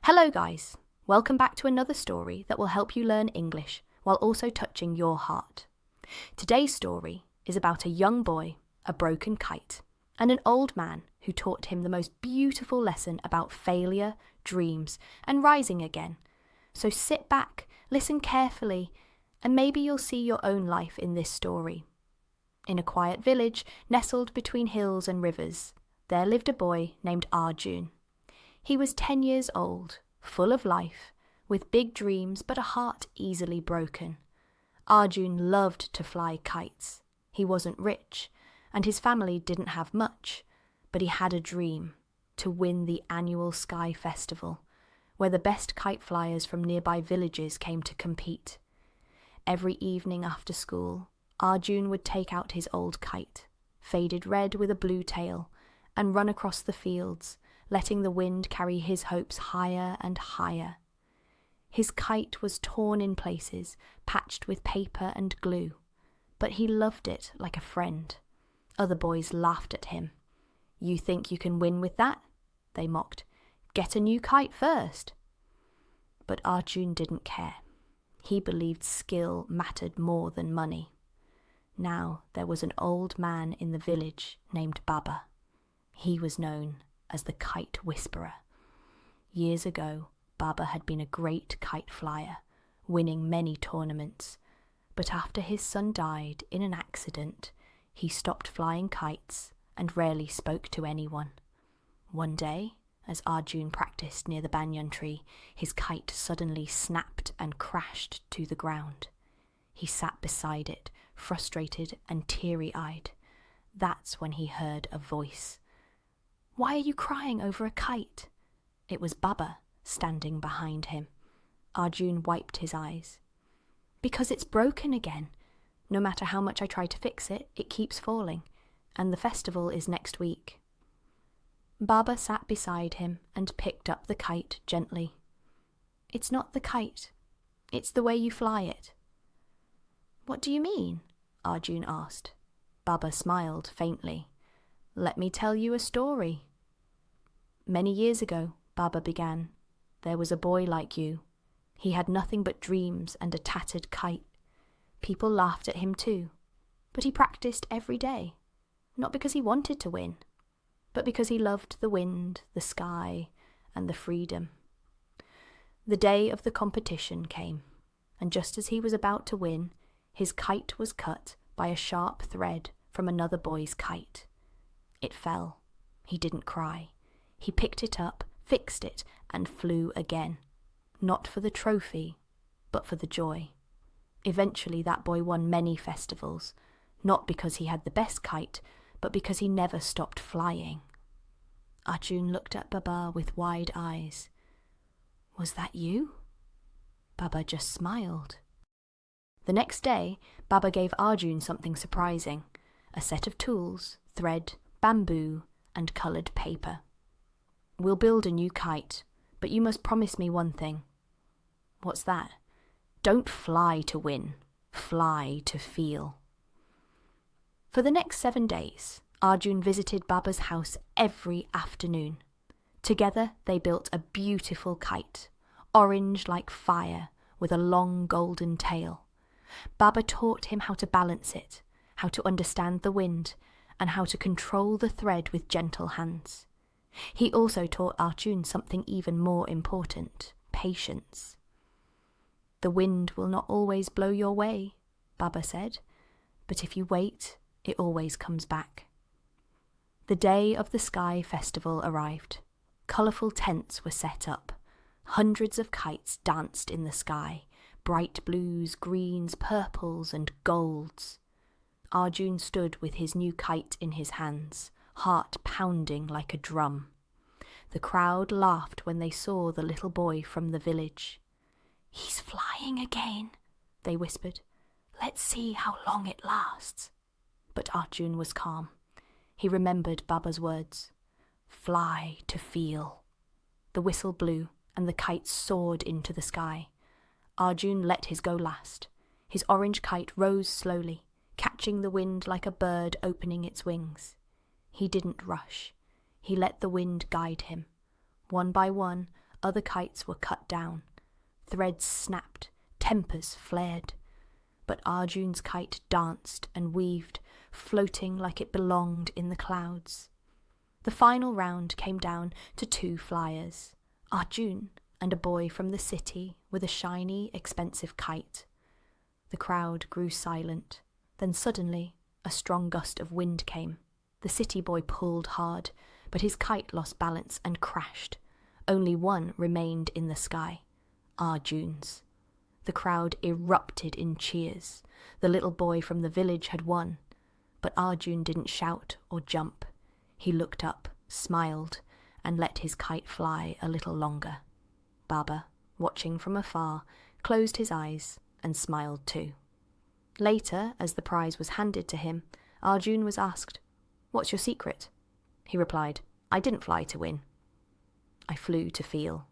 Hello guys, welcome back to another story that will help you learn English while also touching your heart. Today's story is about a young boy, a broken kite, and an old man who taught him the most beautiful lesson about failure, dreams, and rising again. So sit back, listen carefully, and maybe you'll see your own life in this story. In a quiet village nestled between hills and rivers, there lived a boy named Arjun. He was 10 years old, full of life, with big dreams but a heart easily broken. Arjun loved to fly kites. He wasn't rich, and his family didn't have much, but he had a dream: to win the annual Sky Festival, where the best kite flyers from nearby villages came to compete. Every evening after school, Arjun would take out his old kite, faded red with a blue tail, and run across the fields, letting the wind carry his hopes higher and higher. His kite was torn in places, patched with paper and glue, but he loved it like a friend. Other boys laughed at him. "You think you can win with that?" they mocked. "Get a new kite first." But Arjun didn't care. He believed skill mattered more than money. Now there was an old man in the village named Baba. He was known as the Kite Whisperer. Years ago, Baba had been a great kite flyer, winning many tournaments. But after his son died in an accident, he stopped flying kites and rarely spoke to anyone. One day, as Arjun practiced near the banyan tree, his kite suddenly snapped and crashed to the ground. He sat beside it, frustrated and teary-eyed. That's when he heard a voice. "Why are you crying over a kite?" It was Baba, standing behind him. Arjun wiped his eyes. "Because it's broken again. No matter how much I try to fix it, it keeps falling, and the festival is next week." Baba sat beside him and picked up the kite gently. "It's not the kite. It's the way you fly it." "What do you mean?" Arjun asked. Baba smiled faintly. "Let me tell you a story." "Many years ago," Baba began, "there was a boy like you. He had nothing but dreams and a tattered kite. People laughed at him too, but he practiced every day, not because he wanted to win, but because he loved the wind, the sky, and the freedom." The day of the competition came, and just as he was about to win, his kite was cut by a sharp thread from another boy's kite. It fell. He didn't cry. He picked it up, fixed it, and flew again. Not for the trophy, but for the joy. Eventually that boy won many festivals, not because he had the best kite, but because he never stopped flying. Arjun looked at Baba with wide eyes. "Was that you?" Baba just smiled. The next day, Baba gave Arjun something surprising: a set of tools, thread, bamboo, and coloured paper. "We'll build a new kite, but you must promise me one thing." "What's that?" "Don't fly to win, fly to feel." For the next 7 days, Arjun visited Baba's house every afternoon. Together they built a beautiful kite, orange like fire, with a long golden tail. Baba taught him how to balance it, how to understand the wind, and how to control the thread with gentle hands. He also taught Arjun something even more important: patience. "The wind will not always blow your way," Baba said, "but if you wait, it always comes back." The day of the Sky Festival arrived. Colourful tents were set up. Hundreds of kites danced in the sky, bright blues, greens, purples, and golds. Arjun stood with his new kite in his hands, heart pounding like a drum. The crowd laughed when they saw the little boy from the village. "He's flying again," they whispered. "Let's see how long it lasts." But Arjun was calm. He remembered Baba's words. "Fly to feel." The whistle blew, and the kite soared into the sky. Arjun let his go last. His orange kite rose slowly, catching the wind like a bird opening its wings. He didn't rush. He let the wind guide him. One by one, other kites were cut down. Threads snapped, tempers flared. But Arjun's kite danced and weaved, floating like it belonged in the clouds. The final round came down to 2 flyers, Arjun and a boy from the city with a shiny, expensive kite. The crowd grew silent. Then suddenly, a strong gust of wind came. The city boy pulled hard, but his kite lost balance and crashed. Only one remained in the sky, Arjun's. The crowd erupted in cheers. The little boy from the village had won. But Arjun didn't shout or jump. He looked up, smiled, and let his kite fly a little longer. Baba, watching from afar, closed his eyes and smiled too. Later, as the prize was handed to him, Arjun was asked, "What's your secret?" He replied, "I didn't fly to win. I flew to feel."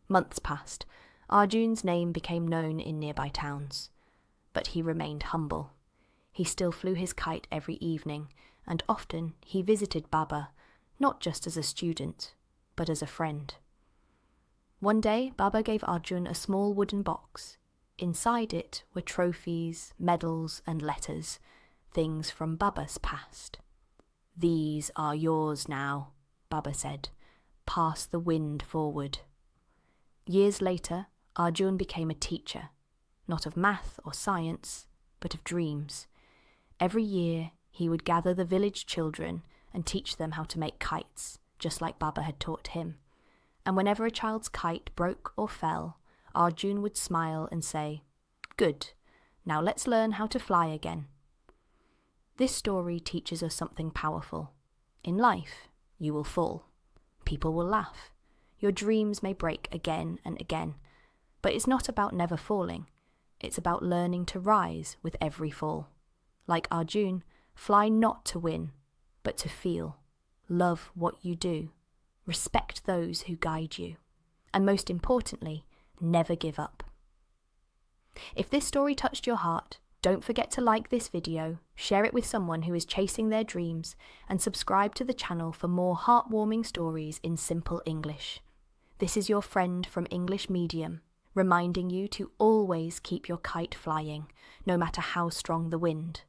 Months passed. Arjun's name became known in nearby towns. But he remained humble. He still flew his kite every evening, and often he visited Baba, not just as a student, but as a friend. One day, Baba gave Arjun a small wooden box. Inside it were trophies, medals, and letters, things from Baba's past. "These are yours now," Baba said. "Pass the wind forward." Years later, Arjun became a teacher, not of math or science, but of dreams. Every year, he would gather the village children and teach them how to make kites, just like Baba had taught him. And whenever a child's kite broke or fell, Arjun would smile and say, "Good, now let's learn how to fly again." This story teaches us something powerful. In life, you will fall. People will laugh. Your dreams may break again and again. But it's not about never falling. It's about learning to rise with every fall. Like Arjun, fly not to win, but to feel. Love what you do. Respect those who guide you. And most importantly, never give up. If this story touched your heart, don't forget to like this video, share it with someone who is chasing their dreams, and subscribe to the channel for more heartwarming stories in simple English. This is your friend from English Medium, reminding you to always keep your kite flying, no matter how strong the wind.